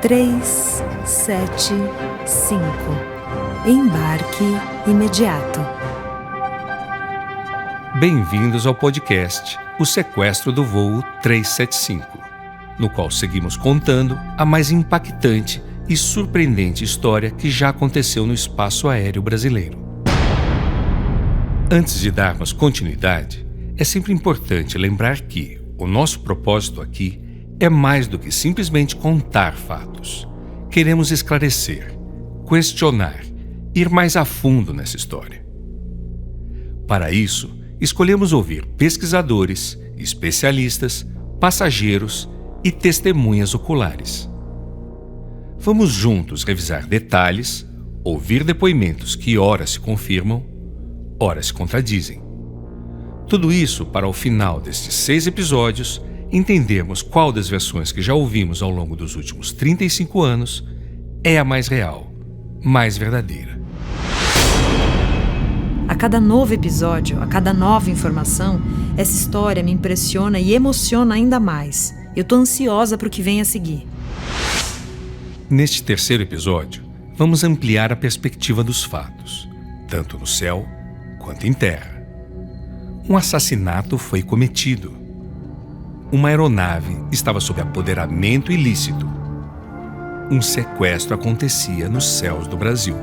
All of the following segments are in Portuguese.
375. Embarque imediato. Bem-vindos ao podcast O Sequestro do Voo 375, no qual seguimos contando a mais impactante e surpreendente história que já aconteceu no espaço aéreo brasileiro. Antes de darmos continuidade, é sempre importante lembrar que o nosso propósito aqui é mais do que simplesmente contar fatos. Queremos esclarecer, questionar, ir mais a fundo nessa história. Para isso, escolhemos ouvir pesquisadores, especialistas, passageiros e testemunhas oculares. Vamos juntos revisar detalhes, ouvir depoimentos que ora se confirmam, ora se contradizem. Tudo isso para, ao final destes 6 episódios, entendermos qual das versões que já ouvimos ao longo dos últimos 35 anos é a mais real, mais verdadeira. A cada novo episódio, a cada nova informação, essa história me impressiona e emociona ainda mais. Eu tô ansiosa para o que vem a seguir. Neste terceiro episódio, vamos ampliar a perspectiva dos fatos, tanto no céu quanto em terra. Um assassinato foi cometido. Uma aeronave estava sob apoderamento ilícito. Um sequestro acontecia nos céus do Brasil.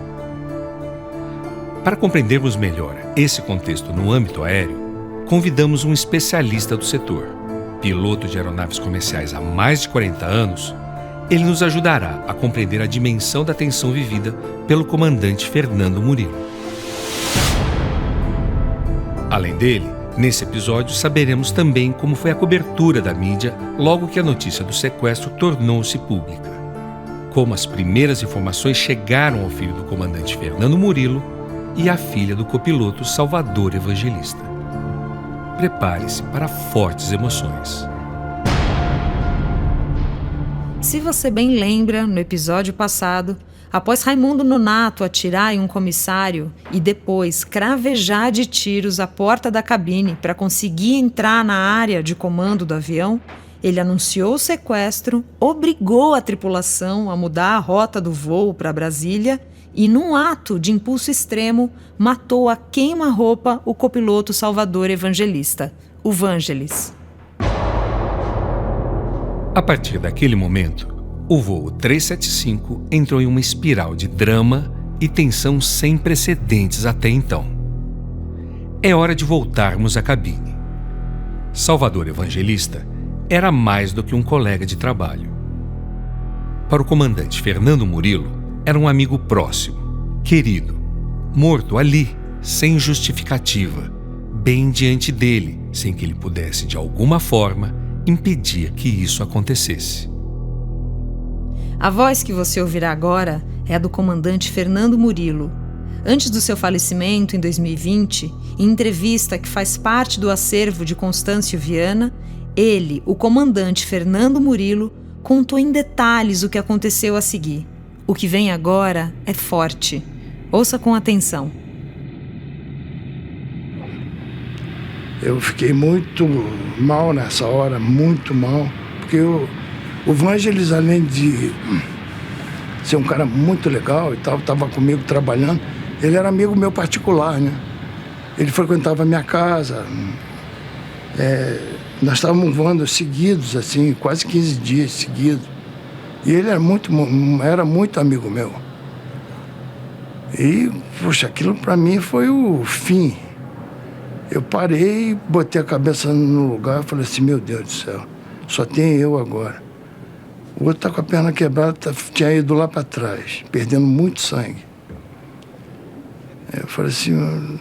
Para compreendermos melhor esse contexto no âmbito aéreo, convidamos um especialista do setor, piloto de aeronaves comerciais há mais de 40 anos. Ele nos ajudará a compreender a dimensão da tensão vivida pelo comandante Fernando Murilo. Além dele, nesse episódio saberemos também como foi a cobertura da mídia logo que a notícia do sequestro tornou-se pública. Como as primeiras informações chegaram ao filho do comandante Fernando Murilo e à filha do copiloto Salvador Evangelista. Prepare-se para fortes emoções. Se você bem lembra, no episódio passado, após Raimundo Nonato atirar em um comissário e depois cravejar de tiros a porta da cabine para conseguir entrar na área de comando do avião, ele anunciou o sequestro, obrigou a tripulação a mudar a rota do voo para Brasília e, num ato de impulso extremo, matou a queima-roupa o copiloto Salvador Evangelista, o Vangelis. A partir daquele momento, o voo 375 entrou em uma espiral de drama e tensão sem precedentes até então. É hora de voltarmos à cabine. Salvador Evangelista era mais do que um colega de trabalho. Para o comandante Fernando Murilo, era um amigo próximo, querido, morto ali, sem justificativa, bem diante dele, sem que ele pudesse, de alguma forma, impedir que isso acontecesse. A voz que você ouvirá agora é a do comandante Fernando Murilo. Antes do seu falecimento, em 2020, em entrevista que faz parte do acervo de Constâncio Viana, ele, o comandante Fernando Murilo, contou em detalhes o que aconteceu a seguir. O que vem agora é forte. Ouça com atenção. Eu fiquei muito mal nessa hora, muito mal, porque o Vangelis, além de ser um cara muito legal e tal, estava comigo trabalhando, ele era amigo meu particular, né? Ele frequentava a minha casa, nós estávamos voando seguidos, assim, quase 15 dias seguidos. E ele era muito amigo meu. E, poxa, aquilo para mim foi o fim. Eu parei, botei a cabeça no lugar e falei assim, meu Deus do céu, só tem eu agora. O outro tá com a perna quebrada, tinha ido lá para trás, perdendo muito sangue. Eu falei assim,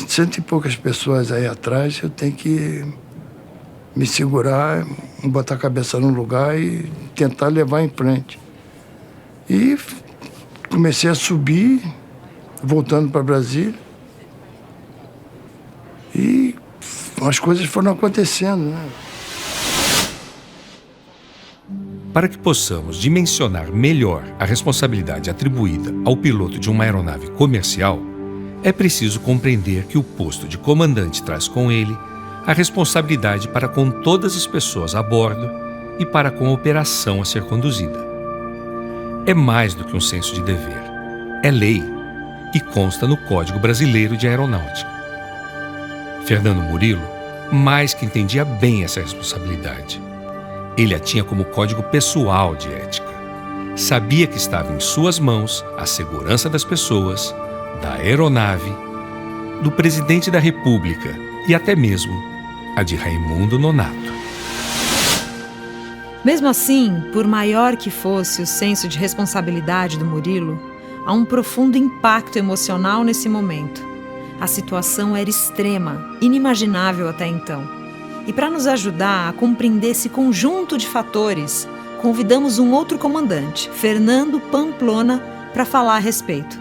100 e poucas pessoas aí atrás, eu tenho que me segurar, botar a cabeça no lugar e tentar levar em frente. E comecei a subir, voltando para Brasília. E as coisas foram acontecendo, né? Para que possamos dimensionar melhor a responsabilidade atribuída ao piloto de uma aeronave comercial, é preciso compreender que o posto de comandante traz com ele a responsabilidade para com todas as pessoas a bordo e para com a operação a ser conduzida. é mais do que um senso de dever. É lei e consta no Código Brasileiro de Aeronáutica. Fernando Murilo mais que entendia bem essa responsabilidade. Ele a tinha como código pessoal de ética. Sabia que estava em suas mãos a segurança das pessoas, da aeronave, do presidente da República e até mesmo a de Raimundo Nonato. Mesmo assim, por maior que fosse o senso de responsabilidade do Murilo, há um profundo impacto emocional nesse momento. A situação era extrema, inimaginável até então. E para nos ajudar a compreender esse conjunto de fatores, convidamos um outro comandante, Fernando Pamplona, para falar a respeito.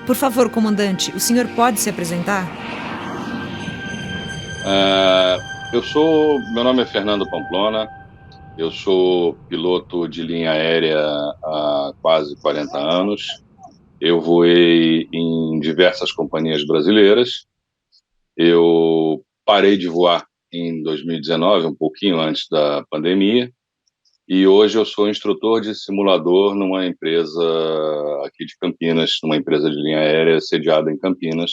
Por favor, comandante, o senhor pode se apresentar? Meu nome é Fernando Pamplona, eu sou piloto de linha aérea há quase 40 anos. Eu voei em diversas companhias brasileiras. Eu parei de voar em 2019, um pouquinho antes da pandemia, e hoje eu sou instrutor de simulador numa empresa aqui de Campinas, numa empresa de linha aérea sediada em Campinas.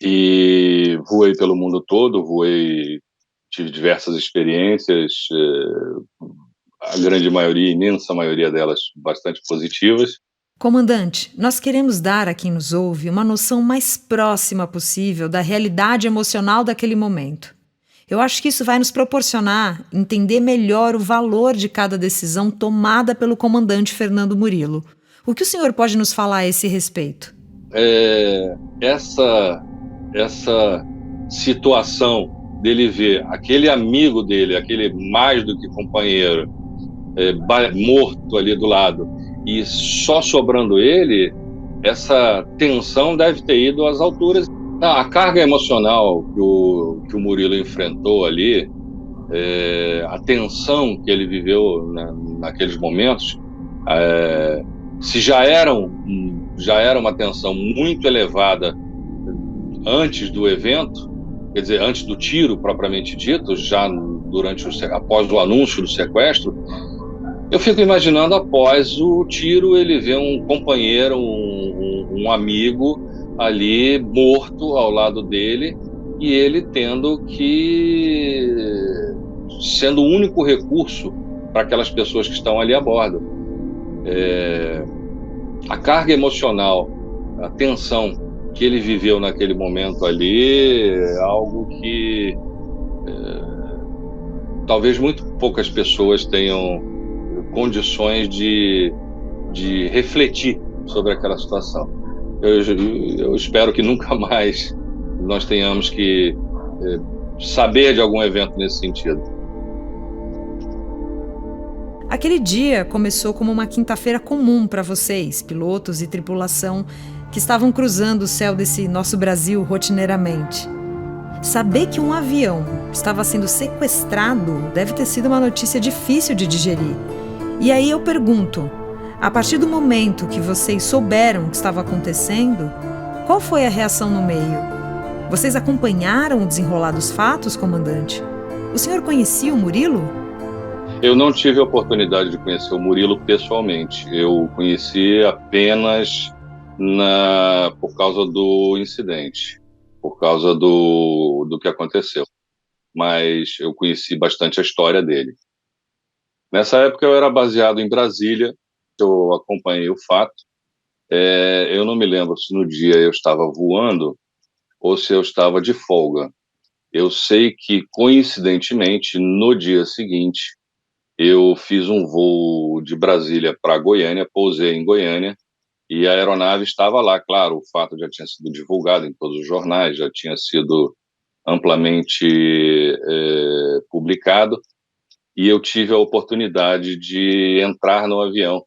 E voei pelo mundo todo, tive diversas experiências, a grande maioria, imensa maioria delas, bastante positivas. Comandante, nós queremos dar a quem nos ouve uma noção mais próxima possível da realidade emocional daquele momento. Eu acho que isso vai nos proporcionar entender melhor o valor de cada decisão tomada pelo comandante Fernando Murilo. O que o senhor pode nos falar a esse respeito? Essa situação dele ver aquele amigo dele, aquele mais do que companheiro, morto ali do lado, e só sobrando ele, essa tensão deve ter ido às alturas. A carga emocional que o Murilo enfrentou ali, a tensão que ele viveu naqueles momentos, se já era uma tensão muito elevada antes do evento, quer dizer, antes do tiro propriamente dito, já após o anúncio do sequestro, eu fico imaginando após o tiro ele vê um companheiro, um amigo ali morto ao lado dele e ele sendo o único recurso para aquelas pessoas que estão ali a bordo. A carga emocional, a tensão que ele viveu naquele momento ali é algo que talvez muito poucas pessoas tenham condições de refletir sobre aquela situação. Eu espero que nunca mais nós tenhamos que saber de algum evento nesse sentido. Aquele dia começou como uma quinta-feira comum para vocês, pilotos e tripulação, que estavam cruzando o céu desse nosso Brasil rotineiramente. Saber que um avião estava sendo sequestrado deve ter sido uma notícia difícil de digerir. E aí eu pergunto, a partir do momento que vocês souberam o que estava acontecendo, qual foi a reação no meio? Vocês acompanharam o desenrolar dos fatos, comandante? O senhor conhecia o Murilo? Eu não tive a oportunidade de conhecer o Murilo pessoalmente. Eu conheci apenas por causa do incidente, por causa do que aconteceu. Mas eu conheci bastante a história dele. Nessa época eu era baseado em Brasília, eu acompanhei o fato. Eu não me lembro se no dia eu estava voando ou se eu estava de folga. Eu sei que, coincidentemente, no dia seguinte, eu fiz um voo de Brasília para Goiânia, pousei em Goiânia, e a aeronave estava lá. Claro, o fato já tinha sido divulgado em todos os jornais, já tinha sido amplamente publicado, e eu tive a oportunidade de entrar no avião,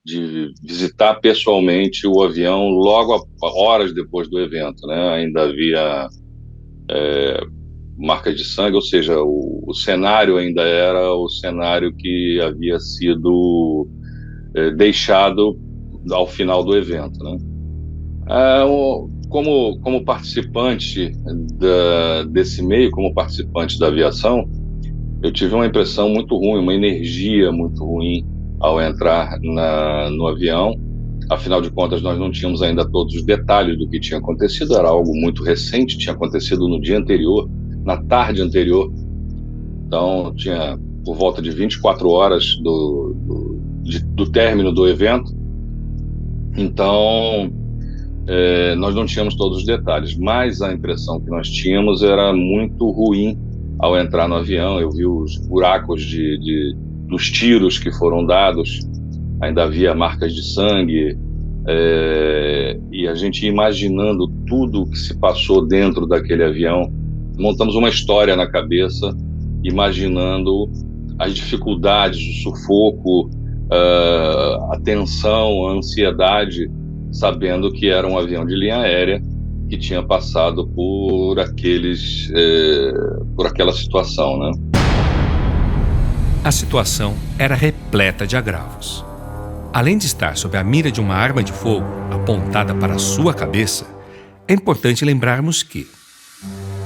de visitar pessoalmente o avião logo horas depois do evento, né? Ainda havia marcas de sangue, ou seja, o cenário ainda era o cenário que havia sido deixado ao final do evento, né? Como participante desse meio, como participante da aviação, eu tive uma impressão muito ruim, uma energia muito ruim ao entrar no avião. Afinal de contas, nós não tínhamos ainda todos os detalhes do que tinha acontecido, era algo muito recente, tinha acontecido no dia anterior, na tarde anterior. Então, tinha por volta de 24 horas do término do evento. Então, nós não tínhamos todos os detalhes, mas a impressão que nós tínhamos era muito ruim ao entrar no avião. Eu vi os buracos dos tiros que foram dados, ainda havia marcas de sangue, e a gente imaginando tudo o que se passou dentro daquele avião. Montamos uma história na cabeça, imaginando as dificuldades, o sufoco, a tensão, a ansiedade, sabendo que era um avião de linha aérea que tinha passado por aquela situação, né? A situação era repleta de agravos. Além de estar sob a mira de uma arma de fogo apontada para a sua cabeça, é importante lembrarmos que,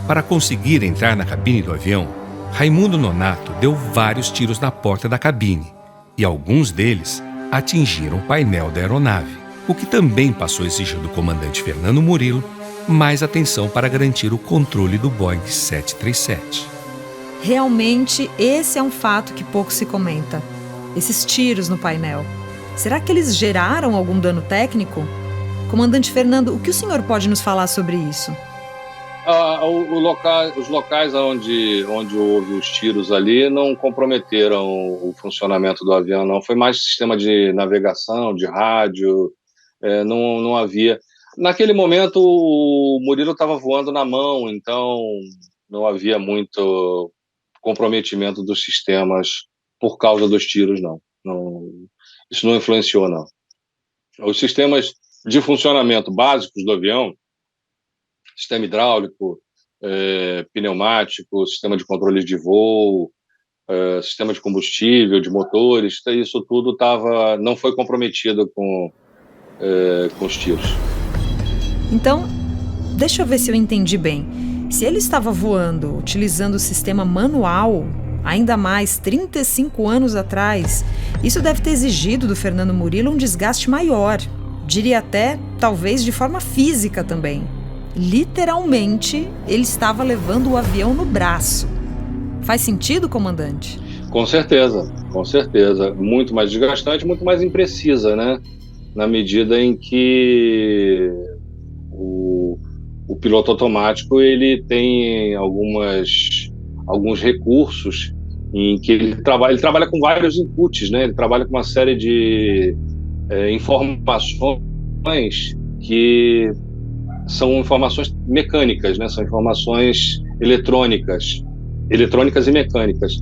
para conseguir entrar na cabine do avião, Raimundo Nonato deu vários tiros na porta da cabine, e alguns deles atingiram o painel da aeronave, o que também passou a exigir do comandante Fernando Murilo mais atenção para garantir o controle do Boeing 737. Realmente, esse é um fato que pouco se comenta. Esses tiros no painel. Será que eles geraram algum dano técnico? Comandante Fernando, o que o senhor pode nos falar sobre isso? Os locais onde houve os tiros ali não comprometeram o funcionamento do avião, não. Foi mais sistema de navegação, de rádio, não havia. Naquele momento, o Murilo estava voando na mão, então não havia muito comprometimento dos sistemas por causa dos tiros, não. Isso não influenciou, não. Os sistemas de funcionamento básicos do avião, sistema hidráulico, pneumático, sistema de controle de voo, sistema de combustível, de motores, isso tudo não foi comprometido com os tiros. Então, deixa eu ver se eu entendi bem. Se ele estava voando utilizando o sistema manual, ainda mais 35 anos atrás, isso deve ter exigido do Fernando Murilo um desgaste maior. Diria até, talvez, de forma física também. Literalmente, ele estava levando o avião no braço. Faz sentido, comandante? Com certeza. Muito mais desgastante, muito mais imprecisa, né? Na medida em que o piloto automático ele tem alguns recursos em que ele trabalha com vários inputs, né? Ele trabalha com uma série de informações que são informações mecânicas, né? São informações eletrônicas e mecânicas.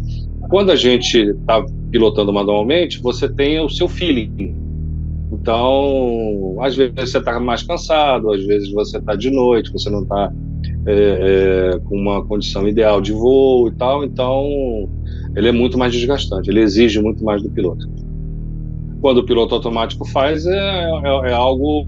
Quando a gente está pilotando manualmente, você tem o seu feeling. Então, às vezes você está mais cansado, às vezes você está de noite, você não está com uma condição ideal de voo e tal, então ele é muito mais desgastante, ele exige muito mais do piloto. Quando o piloto automático faz, é algo,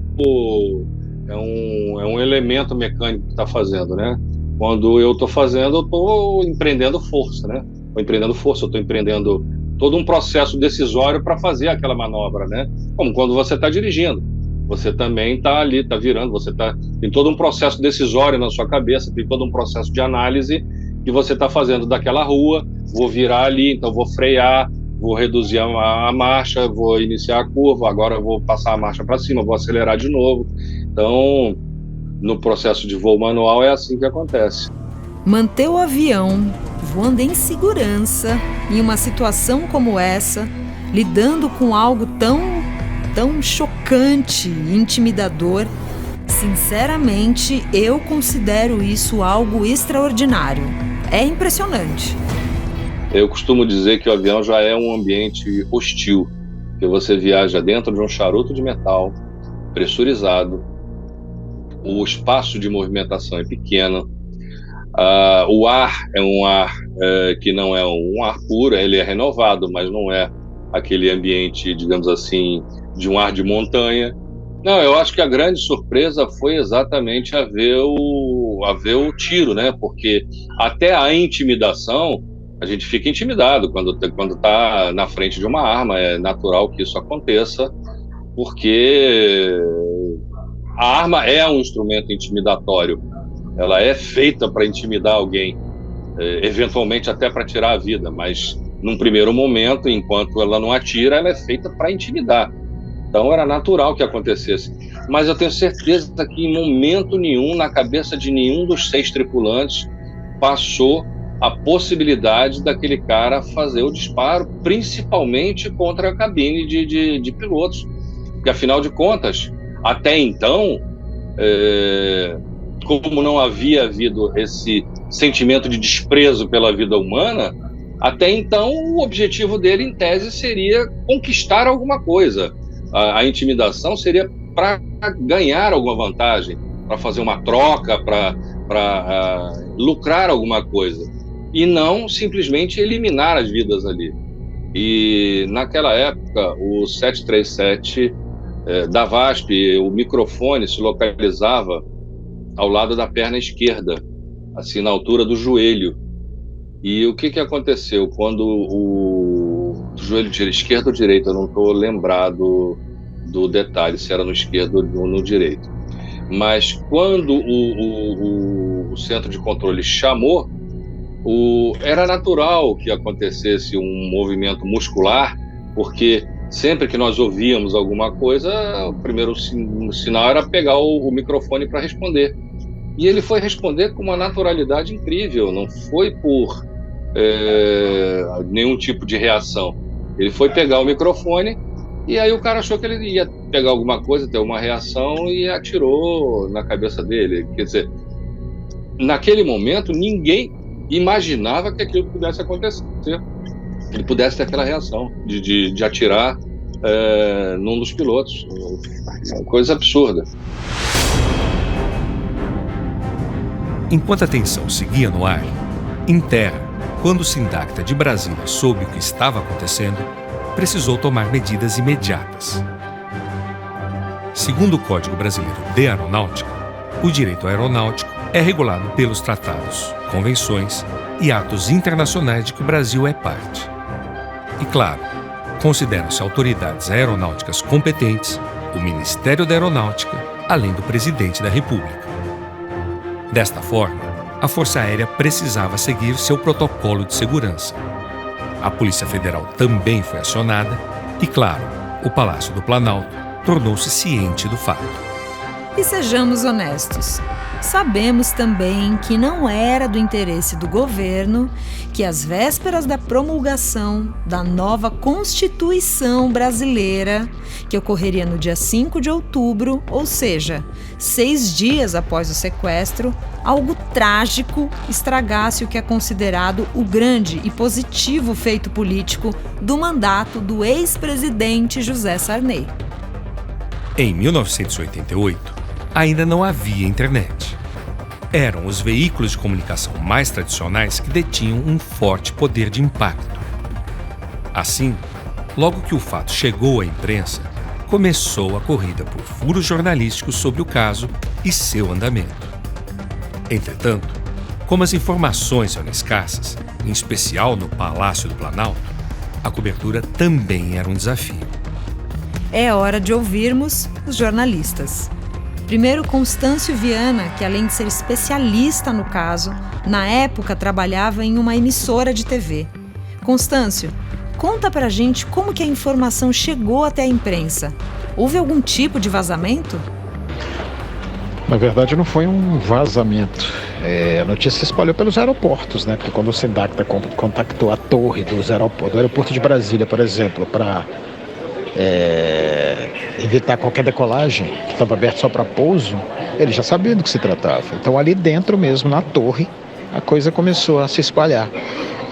é um elemento mecânico que está fazendo, né? Quando eu estou fazendo, eu estou empreendendo força, né? Eu estou empreendendo todo um processo decisório para fazer aquela manobra, né? Como quando você está dirigindo. Você também está ali, está virando, tem todo um processo decisório na sua cabeça, tem todo um processo de análise que você está fazendo daquela rua, vou virar ali, então vou frear, vou reduzir a marcha, vou iniciar a curva, agora eu vou passar a marcha para cima, vou acelerar de novo. Então, no processo de voo manual é assim que acontece. Manter o avião voando em segurança em uma situação como essa, lidando com algo tão chocante e intimidador, sinceramente, eu considero isso algo extraordinário. É impressionante. Eu costumo dizer que o avião já é um ambiente hostil, que você viaja dentro de um charuto de metal, pressurizado, o espaço de movimentação é pequeno, o ar é um ar que não é um ar puro, ele é renovado, mas não é aquele ambiente, digamos assim, de um ar de montanha. Não, eu acho que a grande surpresa foi exatamente a ver o tiro, né? Porque até a intimidação a gente fica intimidado quando está na frente de uma arma. É natural que isso aconteça, porque a arma é um instrumento intimidatório. Ela é feita para intimidar alguém, eventualmente até para tirar a vida, mas num primeiro momento, enquanto ela não atira, ela é feita para intimidar. Então era natural que acontecesse. Mas eu tenho certeza que em momento nenhum, na cabeça de nenhum dos 6 tripulantes, passou a possibilidade daquele cara fazer o disparo, principalmente contra a cabine de pilotos. Porque, afinal de contas, até então, como não havia havido esse sentimento de desprezo pela vida humana, até então o objetivo dele, em tese, seria conquistar alguma coisa. A intimidação seria para ganhar alguma vantagem, para fazer uma troca, para lucrar alguma coisa, e não simplesmente eliminar as vidas ali. E naquela época, o 737 da VASP, o microfone se localizava ao lado da perna esquerda, assim, na altura do joelho. E o que aconteceu? Quando o joelho esquerdo ou direito, eu não estou lembrado do detalhe, se era no esquerdo ou no direito. Mas quando o centro de controle chamou, era natural que acontecesse um movimento muscular, porque sempre que nós ouvíamos alguma coisa, o primeiro sinal era pegar o microfone para responder. E ele foi responder com uma naturalidade incrível, não foi por nenhum tipo de reação. Ele foi pegar o microfone e aí o cara achou que ele ia pegar alguma coisa, ter uma reação, e atirou na cabeça dele. Quer dizer, naquele momento ninguém imaginava que aquilo pudesse acontecer. Ele pudesse ter aquela reação de atirar num dos pilotos. Uma coisa absurda. Enquanto a tensão seguia no ar, em terra, quando o Sindacta de Brasília soube o que estava acontecendo, precisou tomar medidas imediatas. Segundo o Código Brasileiro de Aeronáutica, o direito aeronáutico é regulado pelos tratados, convenções e atos internacionais de que o Brasil é parte. E, claro, consideram-se autoridades aeronáuticas competentes o Ministério da Aeronáutica, além do Presidente da República. Desta forma, a Força Aérea precisava seguir seu protocolo de segurança. A Polícia Federal também foi acionada e, claro, o Palácio do Planalto tornou-se ciente do fato. E sejamos honestos, sabemos também que não era do interesse do governo que, às vésperas da promulgação da nova Constituição brasileira, que ocorreria no dia 5 de outubro, ou seja, 6 dias após o sequestro, algo trágico estragasse o que é considerado o grande e positivo feito político do mandato do ex-presidente José Sarney. Em 1988, ainda não havia internet. Eram os veículos de comunicação mais tradicionais que detinham um forte poder de impacto. Assim, logo que o fato chegou à imprensa, começou a corrida por furos jornalísticos sobre o caso e seu andamento. Entretanto, como as informações eram escassas, em especial no Palácio do Planalto, a cobertura também era um desafio. É hora de ouvirmos os jornalistas. Primeiro, Constâncio Viana, que além de ser especialista no caso, na época trabalhava em uma emissora de TV. Constâncio, conta pra gente como que a informação chegou até a imprensa. Houve algum tipo de vazamento? Na verdade, não foi um vazamento. A notícia se espalhou pelos aeroportos, né? Porque quando o Sindacta contactou a torre do aeroporto de Brasília, por exemplo, para evitar qualquer decolagem, que estava aberto só para pouso, ele já sabia do que se tratava. Então, ali dentro mesmo, na torre, a coisa começou a se espalhar.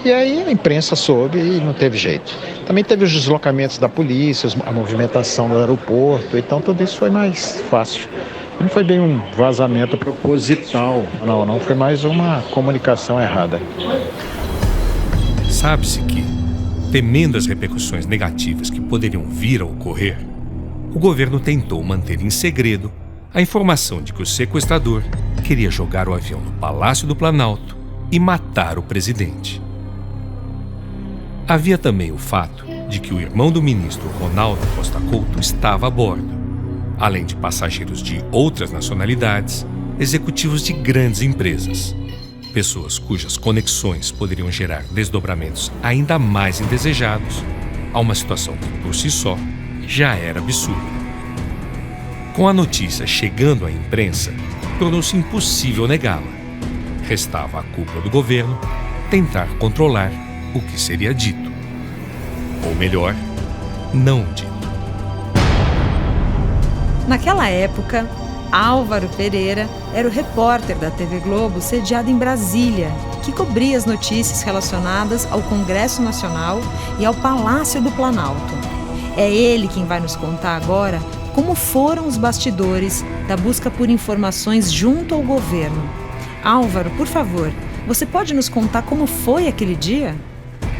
E aí a imprensa soube e não teve jeito. Também teve os deslocamentos da polícia, a movimentação do aeroporto, então tudo isso foi mais fácil. Não foi bem um vazamento proposital, não foi mais uma comunicação errada. Sabe-se que, temendo as repercussões negativas que poderiam vir a ocorrer, o governo tentou manter em segredo a informação de que o sequestrador queria jogar o avião no Palácio do Planalto e matar o presidente. Havia também o fato de que o irmão do ministro Ronaldo Costa Couto estava a bordo, além de passageiros de outras nacionalidades, executivos de grandes empresas, pessoas cujas conexões poderiam gerar desdobramentos ainda mais indesejados a uma situação que, por si só, já era absurda. Com a notícia chegando à imprensa, tornou-se impossível negá-la. Restava à cúpula do governo tentar controlar o que seria dito. Ou melhor, não dito. Naquela época, Álvaro Pereira era o repórter da TV Globo sediado em Brasília, que cobria as notícias relacionadas ao Congresso Nacional e ao Palácio do Planalto. É ele quem vai nos contar agora como foram os bastidores da busca por informações junto ao governo. Álvaro, por favor, você pode nos contar como foi aquele dia?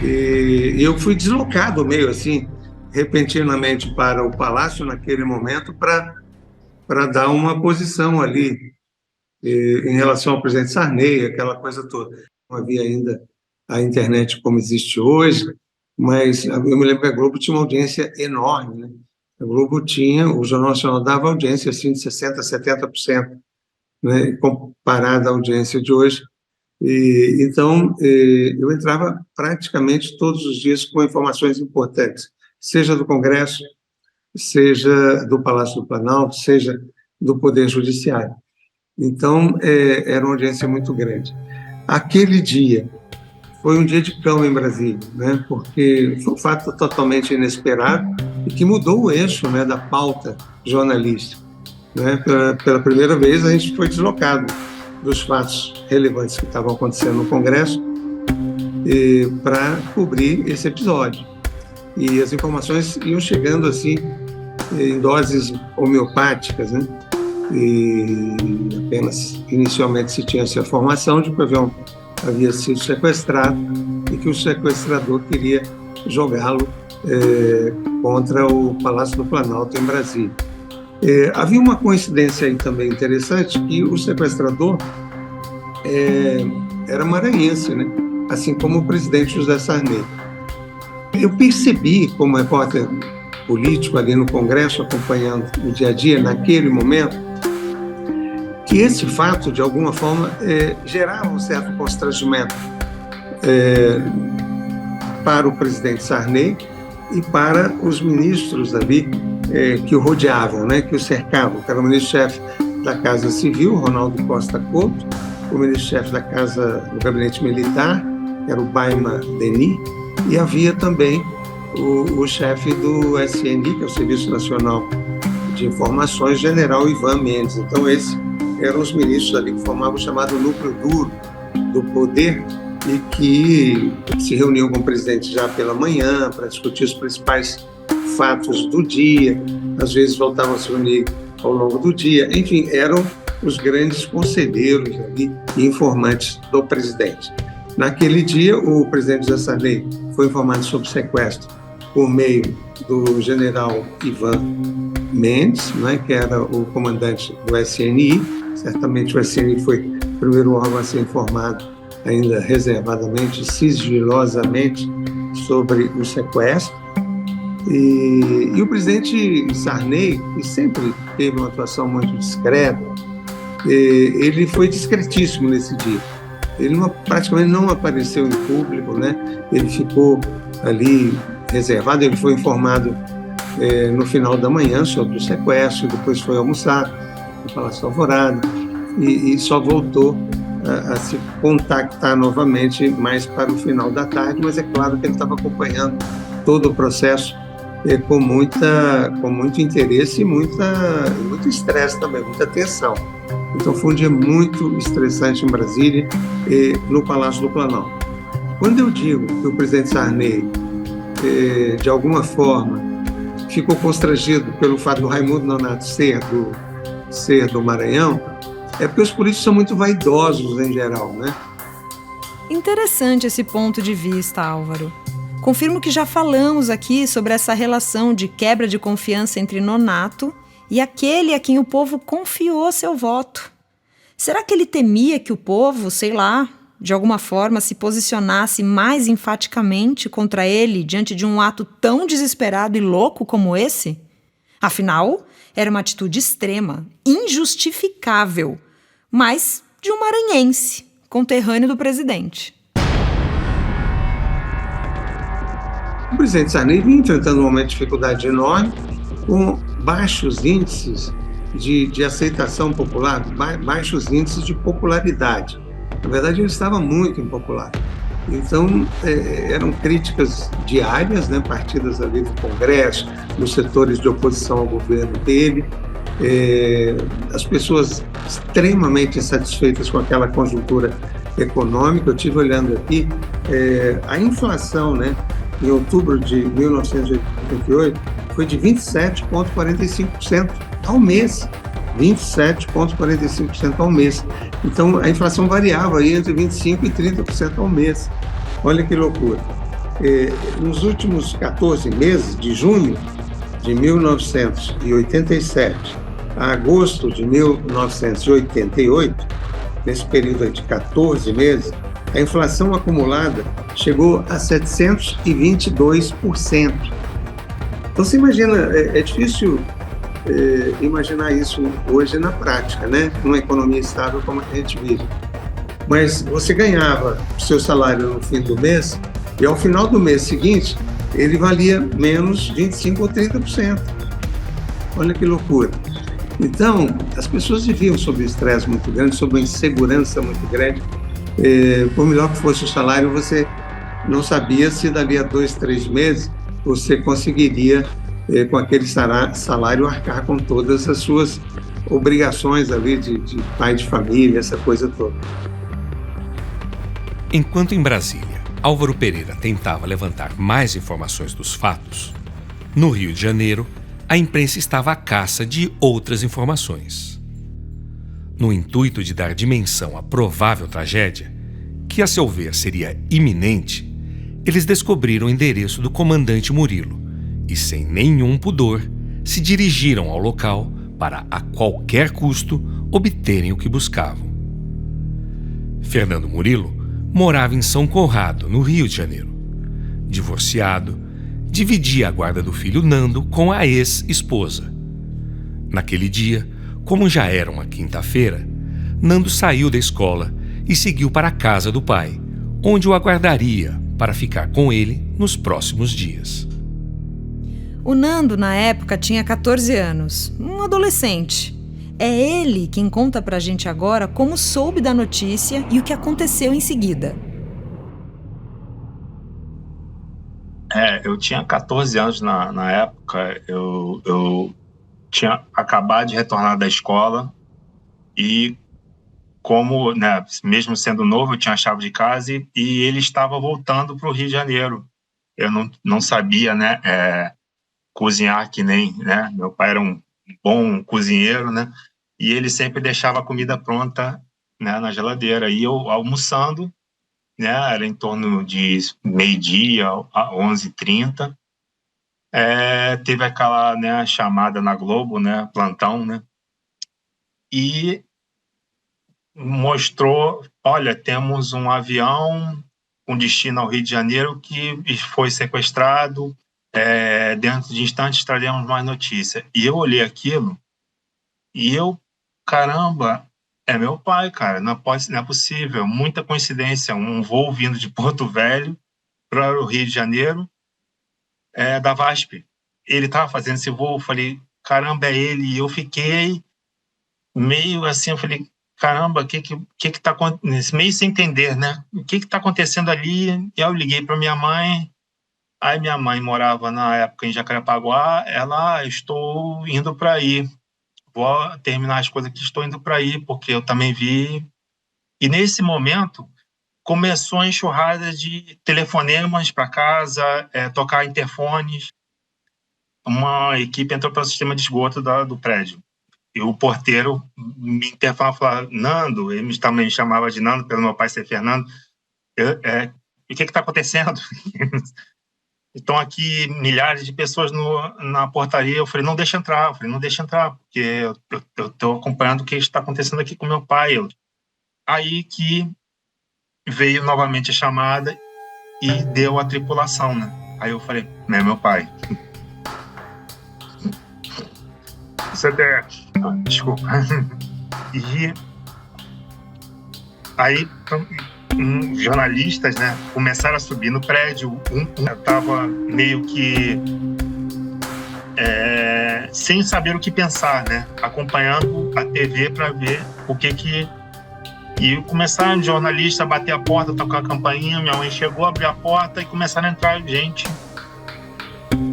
Eu fui deslocado meio assim, repentinamente para o Palácio naquele momento para dar uma posição ali em relação ao presidente Sarney, aquela coisa toda. Não havia ainda a internet como existe hoje, mas eu me lembro que a Globo tinha uma audiência enorme, né? A Globo tinha, o Jornal Nacional dava audiência assim, de 60% a 70%, né, comparada à audiência de hoje. Então, eu entrava praticamente todos os dias com informações importantes, seja do Congresso, seja do Palácio do Planalto, seja do Poder Judiciário. Então, era uma audiência muito grande. Aquele dia foi um dia de cão em Brasília, né, porque foi um fato totalmente inesperado e que mudou o eixo, né, da pauta jornalística. Né? Pela primeira vez, a gente foi deslocado dos fatos relevantes que estavam acontecendo no Congresso para cobrir esse episódio. E as informações iam chegando assim em doses homeopáticas, né? E apenas inicialmente se tinha essa informação de que o avião havia sido sequestrado e que o sequestrador queria jogá-lo contra o Palácio do Planalto em Brasília. Havia uma coincidência aí também interessante, que o sequestrador era maranhense, né? Assim como o presidente José Sarney. Eu percebi, como repórter político ali no Congresso, acompanhando o dia a dia naquele momento, que esse fato, de alguma forma, gerava um certo constrangimento para o presidente Sarney e para os ministros ali que o rodeavam, né, que o cercavam, que era o ministro-chefe da Casa Civil, Ronaldo Costa Couto, o ministro-chefe da Casa do Gabinete Militar, que era o Baima Deni, e havia também o chefe do SNI, que é o Serviço Nacional de Informações, general Ivan Mendes. Então, esses eram os ministros ali que formavam o chamado núcleo duro do poder e que se reuniam com o presidente já pela manhã para discutir os principais fatos do dia, às vezes voltavam a se reunir ao longo do dia. Enfim, eram os grandes conselheiros ali e informantes do presidente. Naquele dia, o presidente José Sarney foi informado sobre o sequestro por meio do general Ivan Mendes, né, que era o comandante do SNI. Certamente o SNI foi o primeiro órgão a ser informado, ainda reservadamente, sigilosamente, sobre o sequestro. E o presidente Sarney, que sempre teve uma atuação muito discreta, ele foi discretíssimo nesse dia. Ele praticamente não apareceu em público, né? Ele ficou ali reservado. Ele foi informado no final da manhã sobre o sequestro, depois foi almoçar no Palácio Alvorada e só voltou a se contactar novamente mais para o final da tarde, mas é claro que ele estava acompanhando todo o processo com muito interesse e muito estresse também, muita tensão. Então foi um dia muito estressante em Brasília e no Palácio do Planalto. Quando eu digo que o presidente Sarney, de alguma forma, ficou constrangido pelo fato do Raimundo Nonato ser do Maranhão, é porque os políticos são muito vaidosos em geral, né? Interessante esse ponto de vista, Álvaro. Confirmo que já falamos aqui sobre essa relação de quebra de confiança entre Nonato e aquele a quem o povo confiou seu voto. Será que ele temia que o povo, sei lá, de alguma forma, se posicionasse mais enfaticamente contra ele diante de um ato tão desesperado e louco como esse? Afinal, era uma atitude extrema, injustificável, mas de um maranhense, conterrâneo do presidente. O presidente Sarney vinha enfrentando um momento de dificuldade enorme, com baixos índices de aceitação popular, baixos índices de popularidade. Na verdade, ele estava muito impopular. Então, eram críticas diárias, né, partidas ali do Congresso, nos setores de oposição ao governo dele, as pessoas extremamente insatisfeitas com aquela conjuntura econômica. Eu estive olhando aqui, a inflação, né, em outubro de 1988, foi de 27,45% ao mês. 27,45% ao mês. Então, a inflação variava aí entre 25% e 30% ao mês. Olha que loucura. Nos últimos 14 meses, de junho de 1987 a agosto de 1988, nesse período aí de 14 meses, a inflação acumulada chegou a 722%. Então, você imagina, é difícil imaginar isso hoje na prática, né? Numa economia estável como a que a gente vive. Mas você ganhava o seu salário no fim do mês e ao final do mês seguinte ele valia menos 25% ou 30%. Olha que loucura. Então, as pessoas viviam sob estresse muito grande, sob uma insegurança muito grande. Por melhor que fosse o salário, você não sabia se dali a 2, 3 meses você conseguiria, com aquele salário, arcar com todas as suas obrigações ali de pai de família, essa coisa toda. Enquanto em Brasília, Álvaro Pereira tentava levantar mais informações dos fatos, no Rio de Janeiro, a imprensa estava à caça de outras informações. No intuito de dar dimensão à provável tragédia, que a seu ver seria iminente, eles descobriram o endereço do comandante Murilo e, sem nenhum pudor, se dirigiram ao local para, a qualquer custo, obterem o que buscavam. Fernando Murilo morava em São Conrado, no Rio de Janeiro. Divorciado, dividia a guarda do filho Nando com a ex-esposa. Naquele dia, como já era uma quinta-feira, Nando saiu da escola e seguiu para a casa do pai, onde o aguardaria para ficar com ele nos próximos dias. O Nando, na época, tinha 14 anos, um adolescente. É ele quem conta pra gente agora como soube da notícia e o que aconteceu em seguida. Eu tinha 14 anos na época, eu tinha acabado de retornar da escola e, como, né, mesmo sendo novo, eu tinha a chave de casa e ele estava voltando para o Rio de Janeiro. Eu não sabia, né, cozinhar que nem, né, meu pai era um bom cozinheiro, né, e ele sempre deixava a comida pronta, né, na geladeira. E eu almoçando, né, era em torno de meio-dia a 11h30, teve aquela, né, chamada na Globo, né, plantão, né, e mostrou, olha, temos um avião com destino ao Rio de Janeiro que foi sequestrado, dentro de instantes traremos mais notícia. E eu olhei aquilo e caramba, é meu pai, cara, não é possível, muita coincidência, um voo vindo de Porto Velho para o Rio de Janeiro, da VASP. Ele estava fazendo esse voo, eu falei, caramba, é ele. E eu fiquei meio assim, eu falei, caramba, o que está acontecendo? Meio sem entender, né? O que está acontecendo ali? E eu liguei para minha mãe. Aí minha mãe morava na época em Jacarepaguá. Ela, estou indo para aí. Vou terminar as coisas que estou indo para aí, porque eu também vi. E nesse momento começou a enxurrada de telefonemas para casa, tocar interfones. Uma equipe entrou para o sistema de esgoto do prédio. E o porteiro me interfonou e falou, Nando, ele também me chamava de Nando, pelo meu pai ser Fernando, o que está acontecendo? Estão aqui milhares de pessoas na portaria. Eu falei, não deixa entrar. Porque eu estou acompanhando o que está acontecendo aqui com meu pai. Aí que veio novamente a chamada e deu a tripulação, né? Aí eu falei, meu pai. Desculpa. E aí jornalistas, né, começaram a subir no prédio. Estava meio que sem saber o que pensar, né? Acompanhando a TV para ver o que... E começaram jornalistas a bater a porta, tocar a campainha. Minha mãe chegou, abriu a porta e começaram a entrar gente.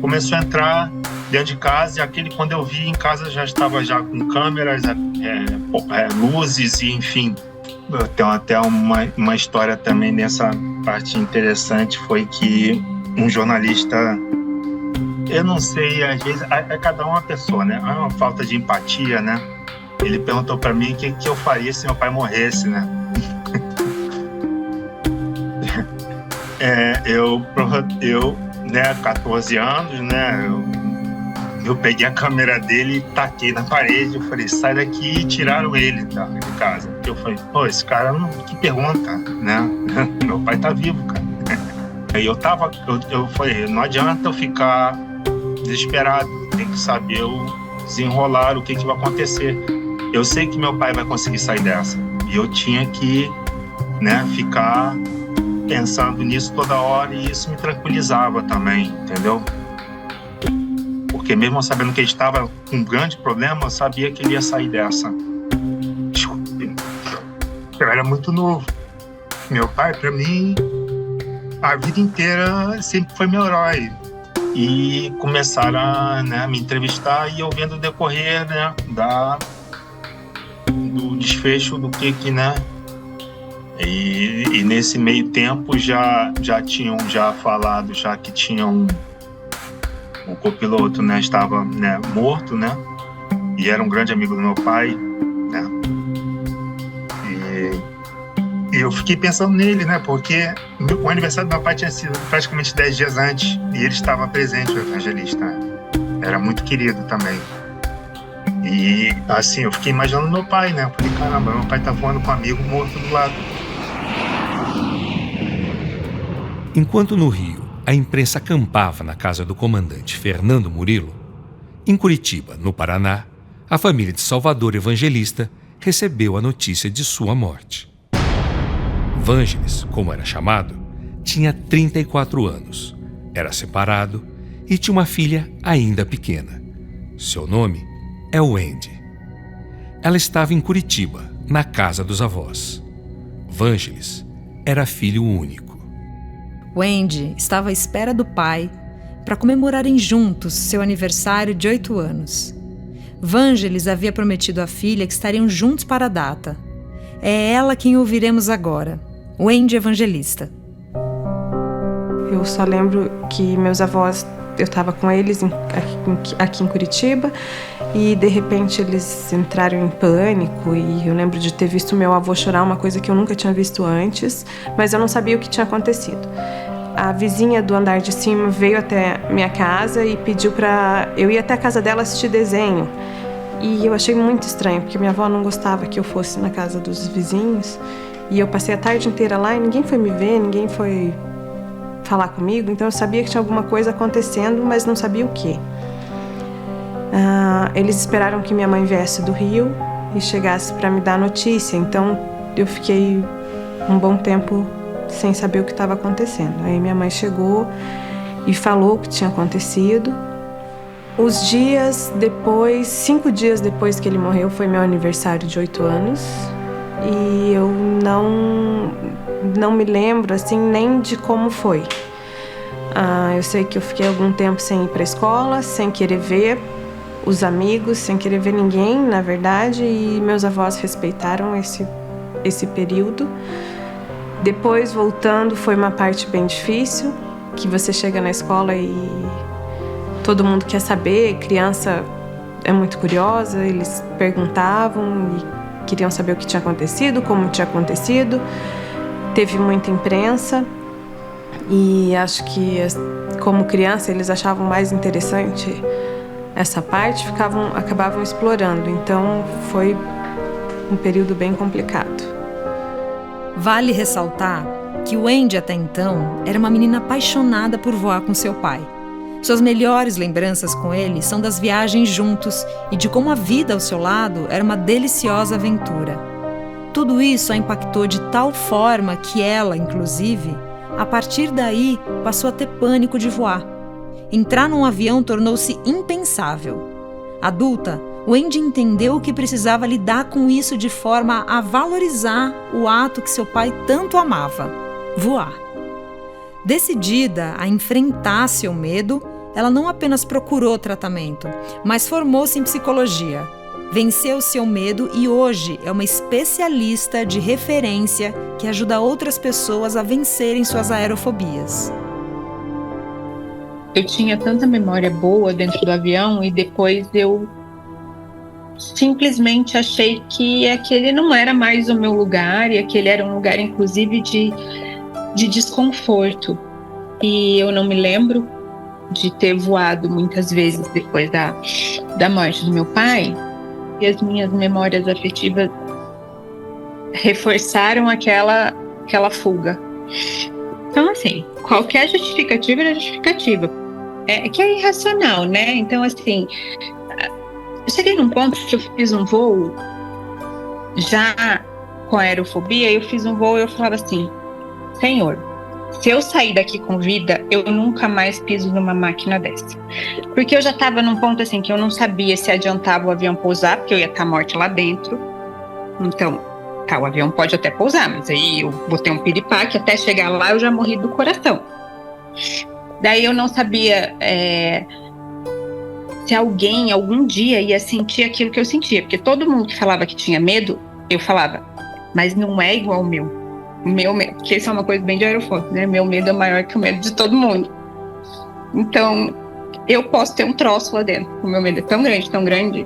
Começou a entrar dentro de casa, e quando eu vi em casa já estava já com câmeras, luzes, e enfim. Eu tenho até uma história também nessa parte interessante, foi que um jornalista, eu não sei, às vezes é cada uma pessoa, né? É uma falta de empatia, né? Ele perguntou para mim o que eu faria se meu pai morresse, né? Eu, né, 14 anos, né? Eu peguei a câmera dele e taquei na parede. Eu falei, sai daqui, e tiraram ele de casa. Eu falei, pô, esse cara, que pergunta, né? Meu pai tá vivo, cara. Aí eu falei, não adianta eu ficar desesperado, tem que saber desenrolar o que vai acontecer. Eu sei que meu pai vai conseguir sair dessa. E eu tinha que, né, ficar pensando nisso toda hora, e isso me tranquilizava também, entendeu? Porque mesmo sabendo que ele estava com um grande problema, eu sabia que ele ia sair dessa. Desculpe. Eu era muito novo. Meu pai, para mim, a vida inteira sempre foi meu herói. E começaram a, né, me entrevistar, e eu vendo o decorrer, né, do desfecho do que, né? E nesse meio tempo já tinham falado que tinham o copiloto, né, estava, né, morto, né, e era um grande amigo do meu pai, né, e eu fiquei pensando nele, né, porque o aniversário do meu pai tinha sido praticamente 10 dias antes, e ele estava presente, o evangelista, era muito querido também. E assim, eu fiquei imaginando meu pai, né, eu falei, caramba, meu pai tá voando com um amigo morto do lado. Enquanto no Rio a imprensa acampava na casa do comandante Fernando Murilo, em Curitiba, no Paraná, a família de Salvador Evangelista recebeu a notícia de sua morte. Vângeles, como era chamado, tinha 34 anos, era separado e tinha uma filha ainda pequena. Seu nome é Wendy. Ela estava em Curitiba, na casa dos avós. Vângeles era filho único. Wendy estava à espera do pai para comemorarem juntos seu aniversário de 8 anos. Vângeles havia prometido à filha que estariam juntos para a data. É ela quem ouviremos agora, Wendy Evangelista. Eu só lembro que meus avós, eu estava com eles aqui em Curitiba, e de repente eles entraram em pânico, e eu lembro de ter visto meu avô chorar, uma coisa que eu nunca tinha visto antes, mas eu não sabia o que tinha acontecido. A vizinha do andar de cima veio até minha casa e pediu para eu ir até a casa dela assistir desenho. E eu achei muito estranho, porque minha avó não gostava que eu fosse na casa dos vizinhos, e eu passei a tarde inteira lá e ninguém foi me ver, ninguém foi falar comigo, então eu sabia que tinha alguma coisa acontecendo, mas não sabia o quê. Eles esperaram que minha mãe viesse do Rio e chegasse para me dar a notícia, então eu fiquei um bom tempo sem saber o que estava acontecendo. Aí minha mãe chegou e falou o que tinha acontecido. Os dias depois, 5 dias depois que ele morreu, foi meu aniversário de 8 anos, e eu não me lembro assim nem de como foi. Eu sei que eu fiquei algum tempo sem ir para a escola, sem querer ver os amigos, sem querer ver ninguém, na verdade, e meus avós respeitaram esse período. Depois, voltando, foi uma parte bem difícil, que você chega na escola e todo mundo quer saber, criança é muito curiosa, eles perguntavam e queriam saber o que tinha acontecido, como tinha acontecido. Teve muita imprensa e acho que, como criança, eles achavam mais interessante essa parte, acabavam explorando. Então, foi um período bem complicado. Vale ressaltar que Wendy até então era uma menina apaixonada por voar com seu pai. Suas melhores lembranças com ele são das viagens juntos e de como a vida ao seu lado era uma deliciosa aventura. Tudo isso a impactou de tal forma que ela, inclusive, a partir daí, passou a ter pânico de voar. Entrar num avião tornou-se impensável. Adulta, Wendy entendeu que precisava lidar com isso de forma a valorizar o ato que seu pai tanto amava: voar. Decidida a enfrentar seu medo, ela não apenas procurou tratamento, mas formou-se em psicologia. Venceu seu medo e hoje é uma especialista de referência que ajuda outras pessoas a vencerem suas aerofobias. Eu tinha tanta memória boa dentro do avião e depois eu simplesmente achei que aquele não era mais o meu lugar e aquele era um lugar, inclusive, de desconforto. E eu não me lembro de ter voado muitas vezes depois da morte do meu pai. E as minhas memórias afetivas reforçaram aquela fuga. Então, assim, qualquer justificativa era justificativa. É que é irracional, né? Então, assim, eu cheguei num ponto que eu fiz um voo, já com aerofobia, eu fiz um voo e eu falava assim: Senhor, se eu sair daqui com vida, eu nunca mais piso numa máquina dessa. Porque eu já estava num ponto assim que eu não sabia se adiantava o avião pousar, porque eu ia estar morte lá dentro. Então, o avião pode até pousar, mas aí eu botei um piripaque, até chegar lá eu já morri do coração. Daí eu não sabia se alguém, algum dia, ia sentir aquilo que eu sentia. Porque todo mundo que falava que tinha medo, eu falava, mas não é igual ao meu. O meu medo, porque isso é uma coisa bem de aerofóbico, né? Meu medo é maior que o medo de todo mundo. Então, eu posso ter um troço lá dentro. O meu medo é tão grande,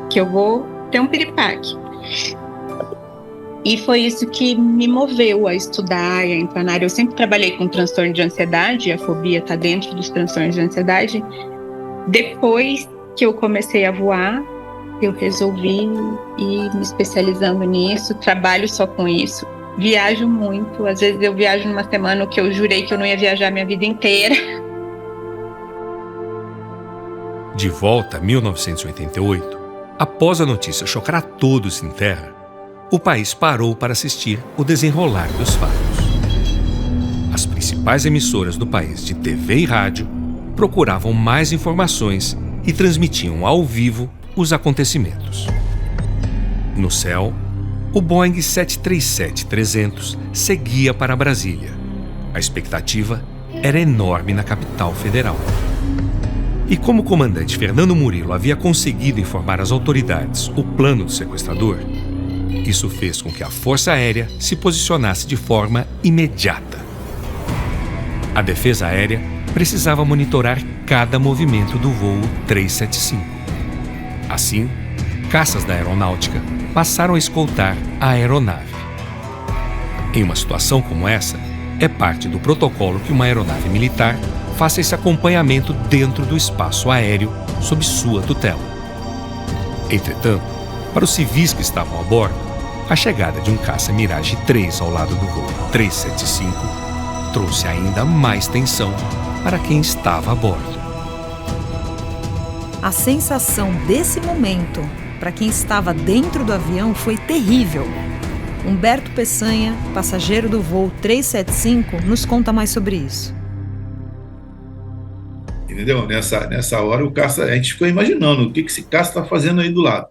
que eu vou ter um piripaque. E foi isso que me moveu a estudar e a entrar na área. Eu sempre trabalhei com transtorno de ansiedade, a fobia está dentro dos transtornos de ansiedade. Depois que eu comecei a voar, eu resolvi ir me especializando nisso, trabalho só com isso, viajo muito, às vezes eu viajo numa semana que eu jurei que eu não ia viajar minha vida inteira. De volta a 1988, após a notícia chocar a todos em terra, o país parou para assistir o desenrolar dos fatos. As principais emissoras do país de TV e rádio procuravam mais informações e transmitiam ao vivo os acontecimentos. No céu, o Boeing 737-300 seguia para Brasília. A expectativa era enorme na capital federal. E como o comandante Fernando Murilo havia conseguido informar às autoridades o plano do sequestrador, isso fez com que a Força Aérea se posicionasse de forma imediata. A Defesa Aérea precisava monitorar cada movimento do voo 375. Assim, caças da aeronáutica passaram a escoltar a aeronave. Em uma situação como essa, é parte do protocolo que uma aeronave militar faça esse acompanhamento dentro do espaço aéreo sob sua tutela. Entretanto, para os civis que estavam a bordo, a chegada de um caça Mirage 3 ao lado do voo 375 trouxe ainda mais tensão para quem estava a bordo. A sensação desse momento, para quem estava dentro do avião, foi terrível. Humberto Peçanha, passageiro do voo 375, nos conta mais sobre isso. Entendeu? Nessa hora, o caça, a gente ficou imaginando o que esse caça está fazendo aí do lado.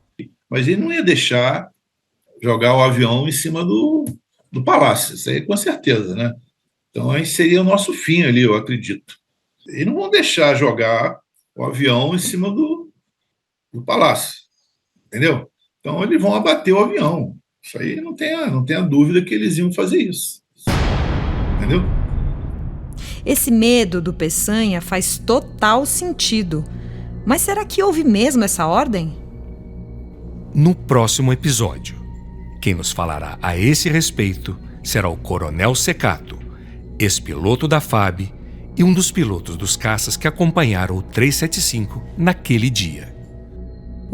Mas ele não ia deixar jogar o avião em cima do palácio, isso aí com certeza, né? Então, aí seria o nosso fim ali, eu acredito. E não vão deixar jogar o avião em cima do palácio, entendeu? Então, eles vão abater o avião. Isso aí não tenha dúvida que eles iam fazer isso. Entendeu? Esse medo do Peçanha faz total sentido. Mas será que houve mesmo essa ordem? No próximo episódio, quem nos falará a esse respeito será o Coronel Secato, ex-piloto da FAB e um dos pilotos dos caças que acompanharam o 375 naquele dia.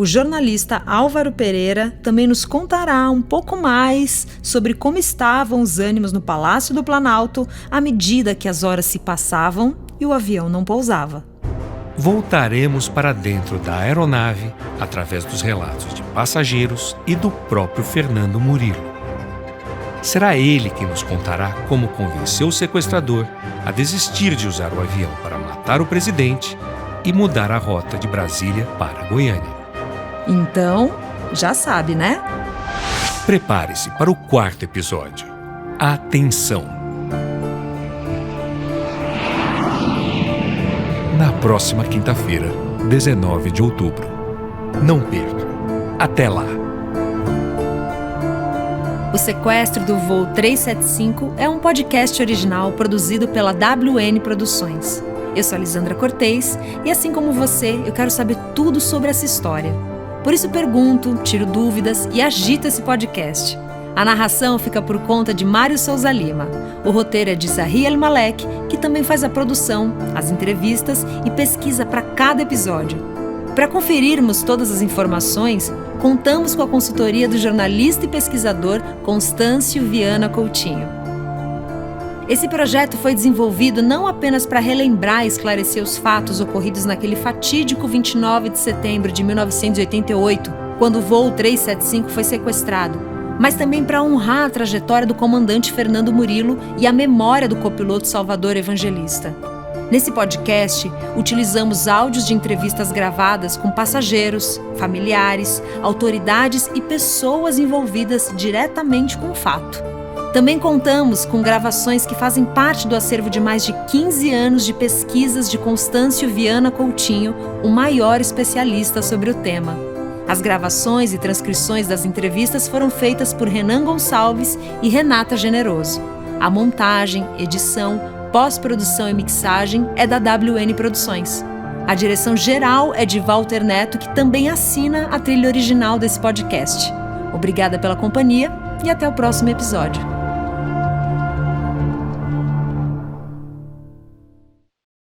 o jornalista Álvaro Pereira também nos contará um pouco mais sobre como estavam os ânimos no Palácio do Planalto à medida que as horas se passavam e o avião não pousava. Voltaremos para dentro da aeronave através dos relatos de passageiros e do próprio Fernando Murilo. Será ele quem nos contará como convenceu o sequestrador a desistir de usar o avião para matar o presidente e mudar a rota de Brasília para Goiânia. Então, já sabe, né? Prepare-se para o 4º episódio. Atenção! Na próxima quinta-feira, 19 de outubro. Não perca. Até lá! O Sequestro do Voo 375 é um podcast original produzido pela WN Produções. Eu sou a Lisandra Cortez e, assim como você, eu quero saber tudo sobre essa história. Por isso pergunto, tiro dúvidas e agito esse podcast. A narração fica por conta de Mário Souza Lima. O roteiro é de Zahi El Malek, que também faz a produção, as entrevistas e pesquisa para cada episódio. Para conferirmos todas as informações, contamos com a consultoria do jornalista e pesquisador Constâncio Viana Coutinho. Esse projeto foi desenvolvido não apenas para relembrar e esclarecer os fatos ocorridos naquele fatídico 29 de setembro de 1988, quando o voo 375 foi sequestrado, mas também para honrar a trajetória do comandante Fernando Murilo e a memória do copiloto Salvador Evangelista. Nesse podcast, utilizamos áudios de entrevistas gravadas com passageiros, familiares, autoridades e pessoas envolvidas diretamente com o fato. Também contamos com gravações que fazem parte do acervo de mais de 15 anos de pesquisas de Constâncio Viana Coutinho, o maior especialista sobre o tema. As gravações e transcrições das entrevistas foram feitas por Renan Gonçalves e Renata Generoso. A montagem, edição, pós-produção e mixagem é da WN Produções. A direção geral é de Walter Neto, que também assina a trilha original desse podcast. Obrigada pela companhia e até o próximo episódio.